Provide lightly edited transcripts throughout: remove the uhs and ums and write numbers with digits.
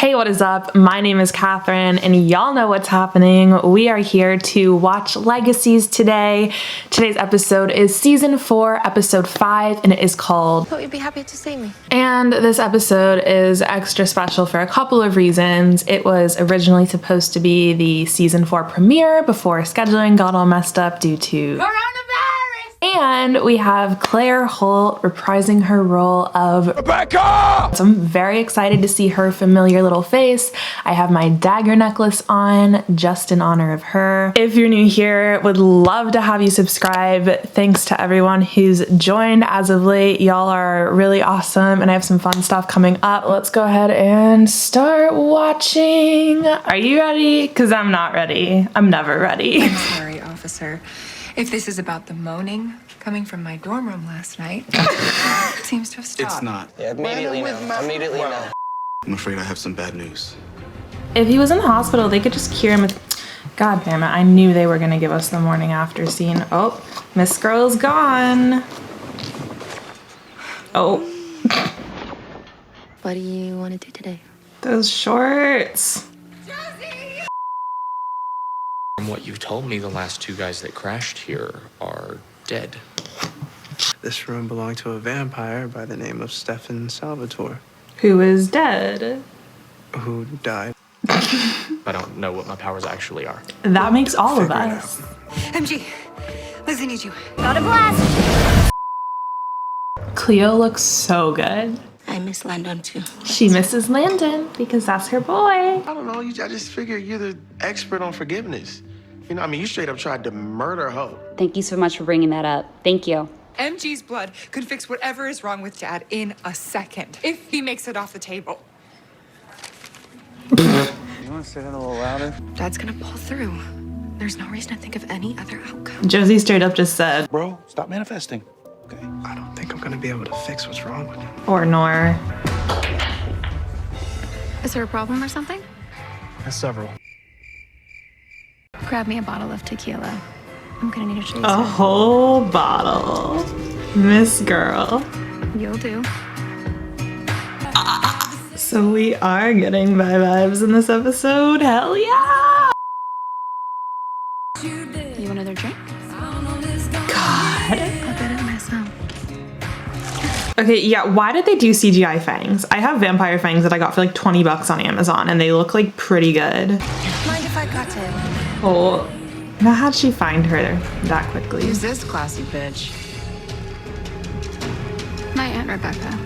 Hey, what is up? My name is Kathryn, and y'all know what's happening. We are here to watch Legacies today. Today's episode is season 4, episode 5, and it is called Thought you'd be happy to see me. And this episode is extra special for a couple of reasons. It was originally supposed to be the season 4 premiere before scheduling got all messed up due to coronavirus. And we have Claire Holt reprising her role of Rebekah! So I'm very excited to see her familiar little face. I have my dagger necklace on just in honor of her. If you're new here, would love to have you subscribe. Thanks to everyone who's joined as of late. Y'all are really awesome and I have some fun stuff coming up. Let's go ahead and start watching. Are you ready? Because I'm not ready. I'm never ready. I'm sorry, officer. If this is about the moaning coming from my dorm room last night, it seems to have stopped. It's not. Yeah, immediately no. Immediately no. I'm afraid I have some bad news. If he was in the hospital, they could just cure him with... God damn it, I knew they were gonna give us the morning after scene. Oh, Miss Girl's gone. Oh. What do you want to do today? Those shorts. From what you've told me, the last 2 guys that crashed here are dead. This room belonged to a vampire by the name of Stefan Salvatore. Who is dead? Who died. I don't know what my powers actually are. That makes all of Figure it us. MG, Lizzie needs you. Got a blast! Cleo looks so good. I miss Landon too. She misses Landon because that's her boy. I don't know. I just figure you're the expert on forgiveness. You know, I mean, you straight up tried to murder Hope. Thank you so much for bringing that up. Thank you. MG's blood could fix whatever is wrong with Dad in a second, if he makes it off the table. You want to say that a little louder? Dad's gonna pull through. There's no reason to think of any other outcome. Josie straight up just said, Bro, stop manifesting. Okay. I don't think I'm gonna be able to fix what's wrong with him. or nor. Is there a problem or something? There's several. Grab me a bottle of tequila. I'm gonna need a chaser. A whole bottle. Miss Girl. You'll do. So we are getting vibes in this episode. Hell yeah! You want another drink? God. I'll get it myself. Okay, yeah, why did they do CGI fangs? I have vampire fangs that I got for like 20 bucks on Amazon and they look like pretty good. Mind if I cut him? Oh, now how'd she find her that quickly? Who's this classy bitch? My Aunt Rebecca.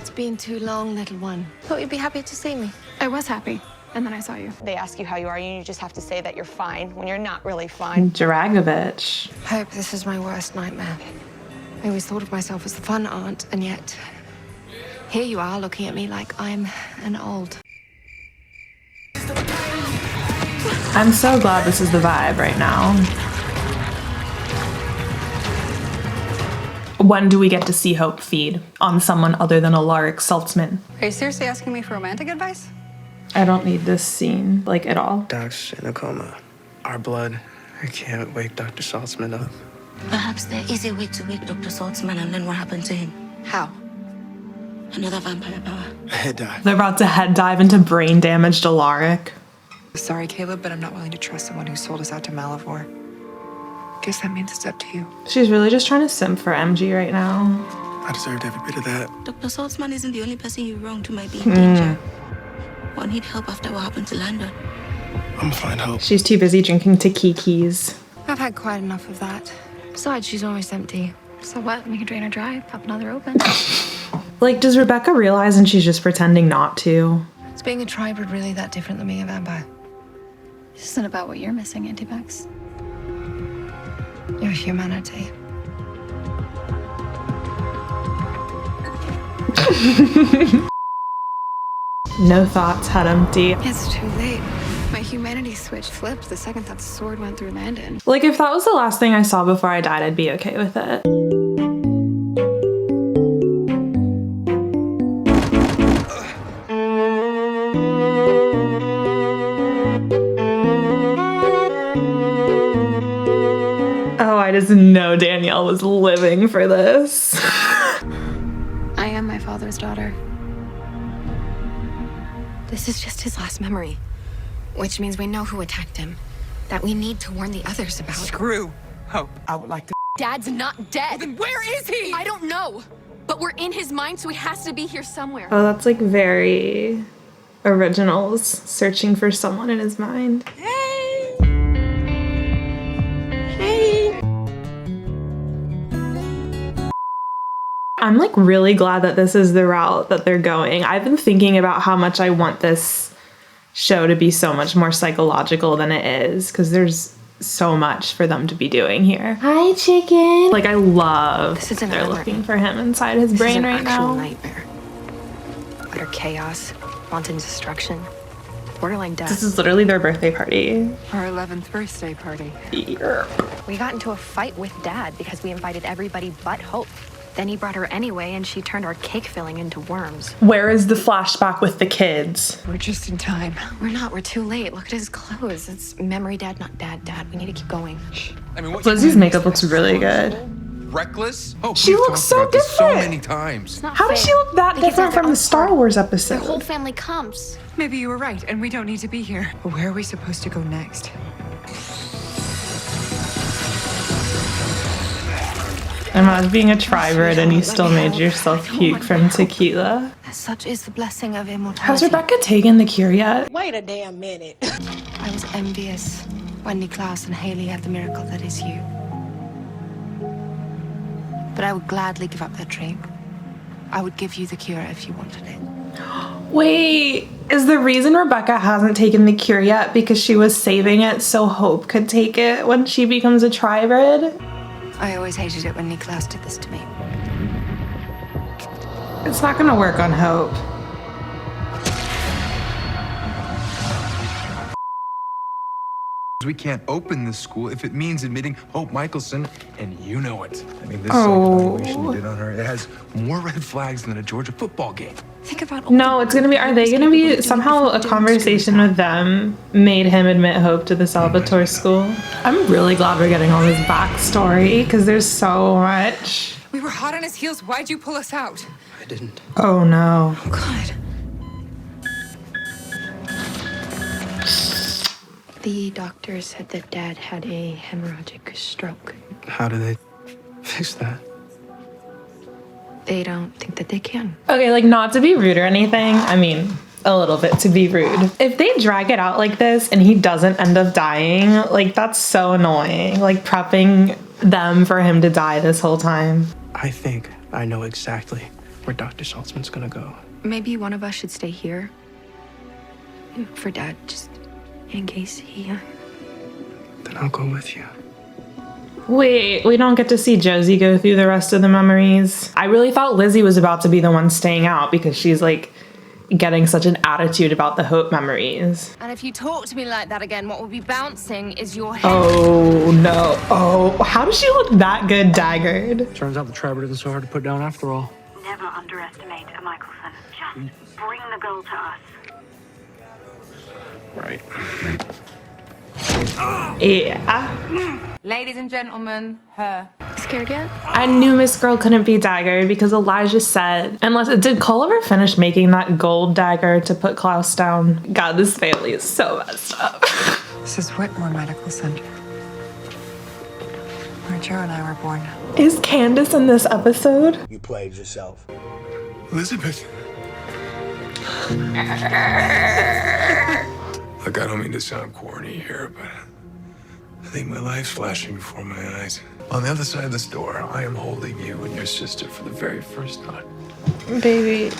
It's been too long, little one. Thought you'd be happy to see me. I was happy, and then I saw you. They ask you how you are, and you just have to say that you're fine when you're not really fine. Dragovich. Hope, this is my worst nightmare. I always thought of myself as the fun aunt, and yet here you are looking at me like I'm an old. I'm so glad this is the vibe right now. When do we get to see Hope feed on someone other than Alaric Saltzman? Are you seriously asking me for romantic advice? I don't need this scene, like, at all. Doc's in a coma. Our blood. I can't wake Dr. Saltzman up. Perhaps there is a way to wake Dr. Saltzman and then what happened to him. How? Another vampire power. A head dive. They're about to head dive into brain damaged Alaric. Sorry, Caleb, but I'm not willing to trust someone who sold us out to Malivore. Guess that means it's up to you. She's really just trying to simp for MG right now. I deserved every bit of that. Dr. Saltzman isn't the only person you wronged who might be in danger. One need help after what happened to Landon. I'm gonna find Hope. She's too busy drinking tequila. I've had quite enough of that. Besides, she's always empty. So what? We can drain her dry, pop another open. Like, does Rebekah realize and she's just pretending not to? Is being a tribrid really that different than being a vampire? This isn't about what you're missing, Auntie Bex. Your humanity. No thoughts, head empty. It's too late. My humanity switch flipped the second that sword went through Landon. Like, if that was the last thing I saw before I died, I'd be okay with it. Oh, I just know Danielle was living for this. I am my father's daughter. This is just his last memory. Which means we know who attacked him. That we need to warn the others about. Screw Hope. I would like to. Dad's not dead. Well, then where is he? I don't know. But we're in his mind, so he has to be here somewhere. Oh, that's like very originals, searching for someone in his mind. Hey! Hey! I'm like really glad that this is the route that they're going. I've been thinking about how much I want this show to be so much more psychological than it is, because there's so much for them to be doing here. Hi, chicken. Like, I love This isn't they're a looking for him inside his brain right now. Nightmare. Utter chaos, wanton destruction, borderline death. This is literally their birthday party. Our 11th birthday party. Yeah. We got into a fight with Dad because we invited everybody but Hope. Then he brought her anyway, and she turned our cake filling into worms. Where is the flashback with the kids? We're just in time. We're not. We're too late. Look at his clothes. It's memory dad, not dad. We need to keep going. I mean, what Lizzie's makeup looks really good. Reckless? Oh, She we've looks talked so about this different. so many times. How does she look that different from the Star Wars episode? Their whole family comes. Maybe you were right, and we don't need to be here. Where are we supposed to go next? Imagine being a tribrid and you still made yourself puke from tequila. Such is the blessing of immortality. Has Rebekah taken the cure yet? Wait a damn minute. I was envious when Niklaus and Haley had the miracle that is you. But I would gladly give up that dream. I would give you the cure if you wanted it. Wait, is the reason Rebekah hasn't taken the cure yet because she was saving it so Hope could take it when she becomes a tribrid? I always hated it when Niklaus did this to me. It's not gonna work on Hope. We can't open this school if it means admitting Hope Mikaelson, and you know it. I mean, this evaluation you did on her, it has more red flags than a Georgia football game. Think about No, it's gonna be, are they gonna be, somehow a conversation with them made him admit Hope to the Salvatore school? I'm really glad we're getting all this backstory, because there's so much. We were hot on his heels. Why'd you pull us out? I didn't. Oh no. Oh, God. The doctor said that Dad had a hemorrhagic stroke. How do they fix that? They don't think that they can. Okay, like, not to be rude or anything, I mean, a little bit to be rude. If they drag it out like this and he doesn't end up dying, like, that's so annoying. Like, prepping them for him to die this whole time. I think I know exactly where Dr. Saltzman's gonna go. Maybe one of us should stay here. For Dad, just in case he... Then I'll go with you. Wait, we don't get to see Josie go through the rest of the memories. I really thought Lizzie was about to be the one staying out because she's like getting such an attitude about the Hope memories. And if you talk to me like that again, what will be bouncing is your head. Oh no. Oh, how does she look that good daggered? Turns out the tribrid isn't so hard to put down after all. Never underestimate a Mikaelson. Just bring the girl to us. Right. Yeah. Ladies and gentlemen, her. Scared yet? I knew Miss Girl couldn't be daggered because Elijah said, did Cole ever finish making that gold dagger to put Klaus down? God, this family is so messed up. This is Whitmore Medical Center, where Joe and I were born. Is Candace in this episode? You played yourself. Elizabeth. Look, I don't mean to sound corny here, but I think my life's flashing before my eyes. On the other side of this door, I am holding you and your sister for the very first time. Baby.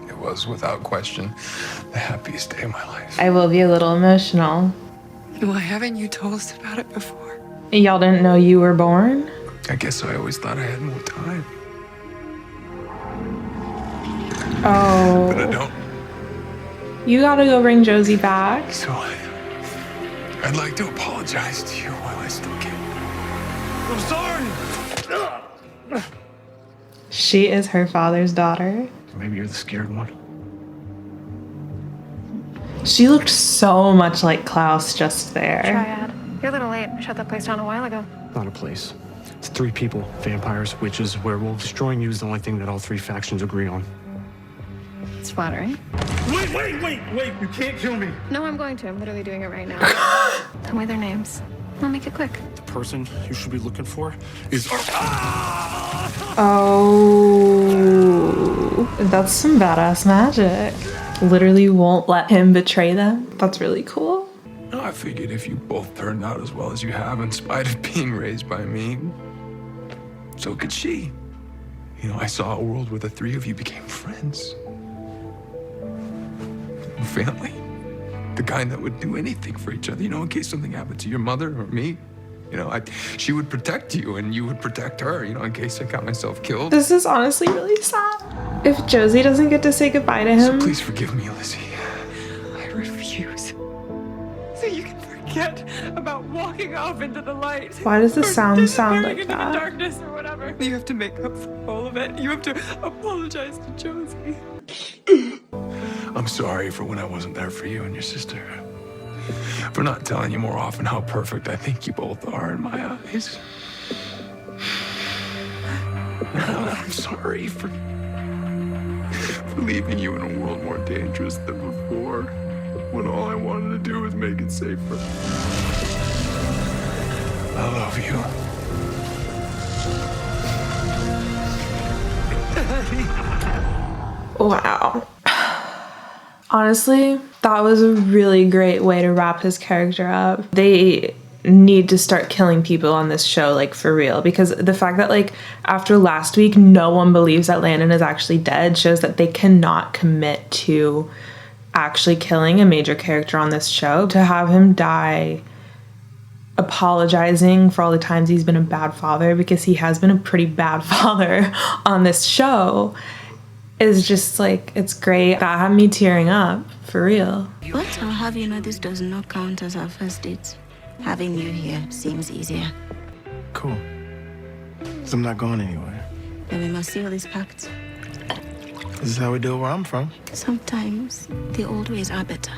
It was, without question, the happiest day of my life. I will be a little emotional. Why haven't you told us about it before? Y'all didn't know you were born? I guess I always thought I had more time. Oh. But I don't. You gotta go bring Josie back. So I'd like to apologize to you while I still can. I'm sorry! She is her father's daughter. Maybe you're the scared one. She looked so much like Klaus just there. Triad. You're a little late. I shut that place down a while ago. Not a place. It's 3 people. Vampires, witches, werewolves. Destroying you is the only thing that all 3 factions agree on. It's flattering. Wait. You can't kill me. No, I'm going to. I'm literally doing it right now. Tell me their names. I'll make it quick. The person you should be looking for is... Oh, that's some badass magic. Literally won't let him betray them. That's really cool. No, I figured if you both turned out as well as you have in spite of being raised by me, so could she. You know, I saw a world where the three of you became friends. Family. The kind that would do anything for each other, you know, in case something happened to your mother or me. You know, she would protect you and you would protect her, you know, in case I got myself killed. This is honestly really sad. If Josie doesn't get to say goodbye to him. So please forgive me, Lizzie. I refuse. So you can forget about walking off into the light. Why does the sound like into that? the darkness or whatever. You have to make up for all of it. You have to apologize to Josie. I'm sorry for when I wasn't there for you and your sister. For not telling you more often how perfect I think you both are in my eyes. I'm sorry for leaving you in a world more dangerous than before, when all I wanted to do was make it safer. I love you. Wow. Honestly, that was a really great way to wrap his character up. They need to start killing people on this show, like, for real, because the fact that, like, after last week no one believes that Landon is actually dead shows that they cannot commit to actually killing a major character on this show. To have him die apologizing for all the times he's been a bad father, because he has been a pretty bad father on this show, is just, like, it's great. That had me tearing up, for real. But I'll have you know this does not count as our first date. Having you here seems easier. Cool. 'Cause I'm not going anywhere. Then we must seal this pact. This is how we do it where I'm from. Sometimes the old ways are better.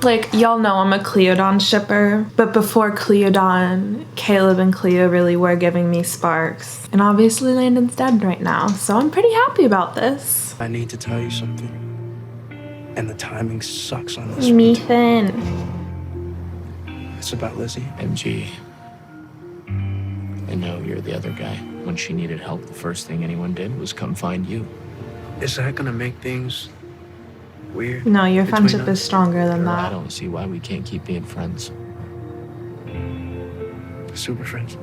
Like, y'all know I'm a Cleodon shipper, but before Cleodon, Caleb and Cleo really were giving me sparks. And obviously Landon's dead right now, so I'm pretty happy about this. I need to tell you something. And the timing sucks on this. Methan. It's about Lizzie. MG. I know you're the other guy. When she needed help, the first thing anyone did was come find you. Is that gonna make things weird? No, your between friendship us? is stronger than I that. don't see why we can't keep being friends. Super friends.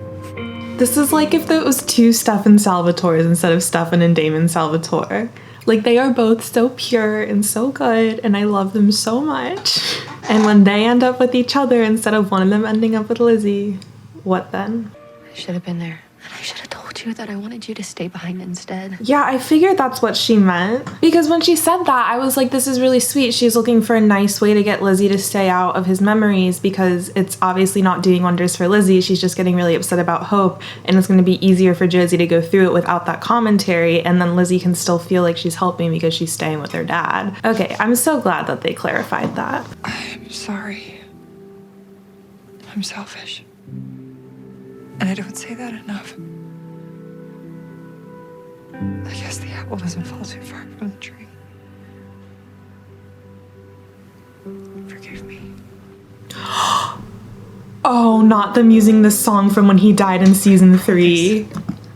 This is like if it was two Stefan Salvatores instead of Stefan and Damon Salvatore. Like, they are both so pure and so good, and I love them so much. And when they end up with each other instead of one of them ending up with Lizzie, what then? I should have been there. And I should have told you that I wanted you to stay behind instead. Yeah, I figured that's what she meant. Because when she said that, I was like, this is really sweet. She's looking for a nice way to get Lizzie to stay out of his memories, because it's obviously not doing wonders for Lizzie. She's just getting really upset about Hope, and it's going to be easier for Josie to go through it without that commentary, and then Lizzie can still feel like she's helping because she's staying with her dad. Okay, I'm so glad that they clarified that. I'm sorry. I'm selfish. And I don't say that enough. I guess the apple doesn't fall too far from the tree. Forgive me. Oh, not them using this song from when he died in season 3.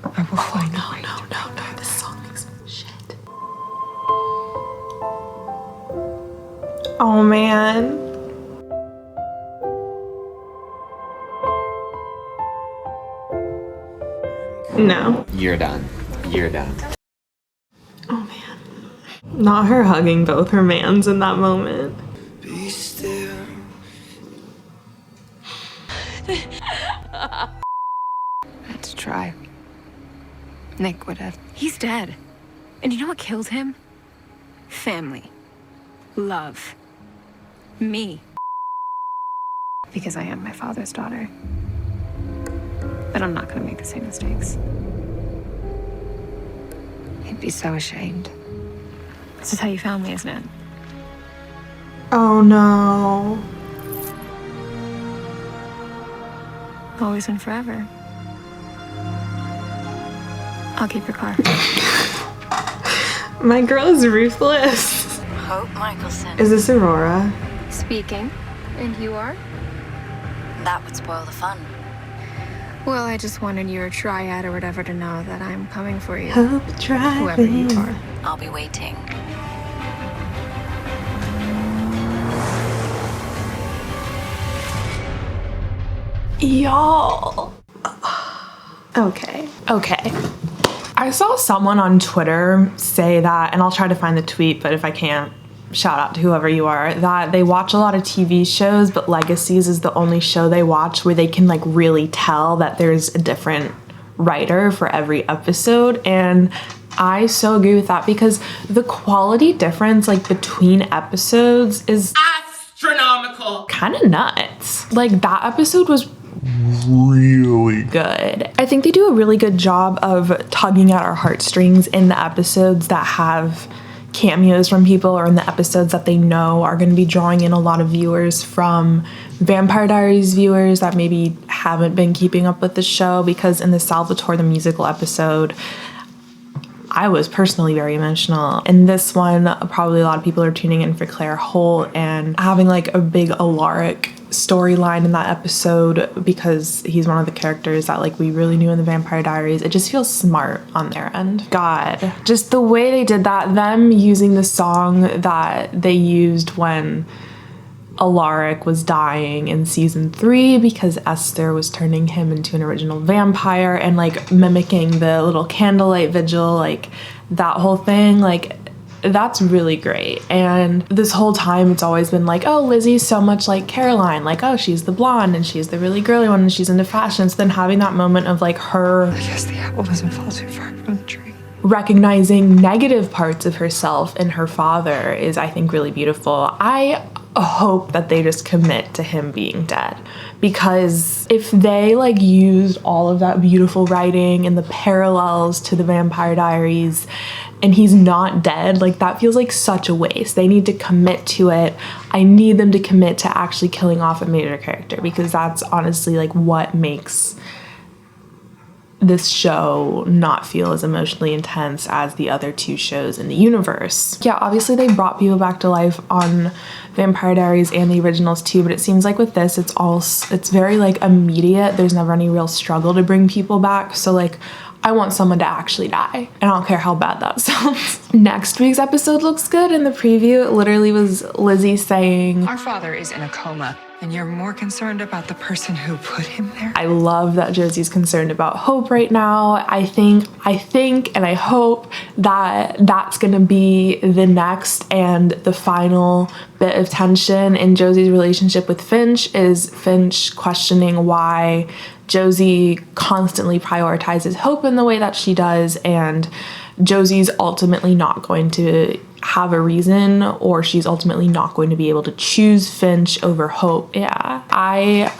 I will find No, this song makes me shit. Oh, man. No. You're done. You're done. Oh, man. Not her hugging both her mans in that moment. Be still. I had to try. Nick would have. He's dead. And you know what killed him? Family. Love. Me. Because I am my father's daughter. But I'm not gonna make the same mistakes. He'd be so ashamed. This is how you found me, isn't it? Oh, no. Always and forever. I'll keep your car. My girl is ruthless. Hope Mikaelson. Is this Aurora? Speaking. And you are? That would spoil the fun. Well, I just wanted your triad or whatever to know that I'm coming for you. Hope triad. Whoever you are. I'll be waiting. Y'all. Okay. I saw someone on Twitter say that, and I'll try to find the tweet, but if I can't, shout out to whoever you are, that they watch a lot of TV shows, but Legacies is the only show they watch where they can like really tell that there's a different writer for every episode. And I so agree with that, because the quality difference like between episodes is astronomical. Kind of nuts. Like that episode was really good. I think they do a really good job of tugging at our heartstrings in the episodes that have cameos from people, or in the episodes that they know are going to be drawing in a lot of viewers from Vampire Diaries viewers that maybe haven't been keeping up with the show. Because in the Salvatore the musical episode, I was personally very emotional. In this one, probably a lot of people are tuning in for Claire Holt and having like a big Alaric storyline in that episode, because he's one of the characters that like we really knew in the Vampire Diaries. It just feels smart on their end. God, just the way they did that, them using the song that they used when Alaric was dying in season 3 because Esther was turning him into an original vampire, and like mimicking the little candlelight vigil, like that whole thing, like that's really great. And this whole time it's always been like, oh, Lizzie's so much like Caroline, like, oh, she's the blonde and she's the really girly one and she's into fashion. So then having that moment of like her, I guess the apple doesn't fall too far from the tree, recognizing negative parts of herself and her father is, I think, really beautiful. I hope that they just commit to him being dead, because if they like used all of that beautiful writing and the parallels to the Vampire Diaries and he's not dead, like that feels like such a waste. They need to commit to it. I need them to commit to actually killing off a major character, because that's honestly like what makes this show not feel as emotionally intense as the other 2 shows in the universe. Yeah, obviously they brought people back to life on Vampire Diaries and the originals too, but it seems like with this it's very like immediate. There's never any real struggle to bring people back. So like I want someone to actually die, and I don't care how bad that sounds. Next week's episode looks good. In the preview, it literally was Lizzie saying, our father is in a coma, and you're more concerned about the person who put him there? I love that Josie's concerned about Hope right now. I think and I hope that that's gonna be the next and the final bit of tension in Josie's relationship with Finch, is Finch questioning why Josie constantly prioritizes Hope in the way that she does, and Josie's ultimately not going to have a reason, or she's ultimately not going to be able to choose Finch over Hope. Yeah, I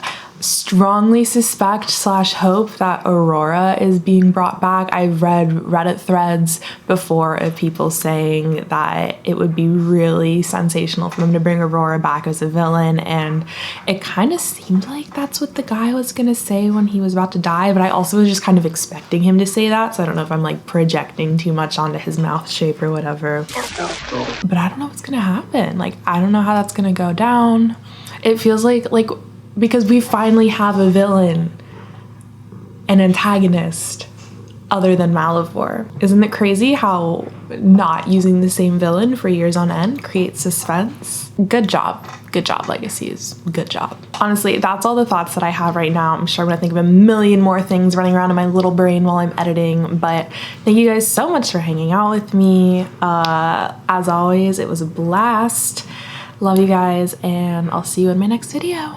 strongly suspect / hope that Aurora is being brought back. I've read Reddit threads before of people saying that it would be really sensational for them to bring Aurora back as a villain, and it kind of seemed like that's what the guy was gonna say when he was about to die, but I also was just kind of expecting him to say that, so I don't know if I'm like projecting too much onto his mouth shape or whatever, but I don't know what's gonna happen. Like, I don't know how that's gonna go down. It feels like because we finally have a villain, an antagonist, other than Malivore. Isn't it crazy how not using the same villain for years on end creates suspense? Good job. Good job, Legacies. Good job. Honestly, that's all the thoughts that I have right now. I'm sure I'm gonna think of a million more things running around in my little brain while I'm editing, but thank you guys so much for hanging out with me. As always, it was a blast. Love you guys, and I'll see you in my next video.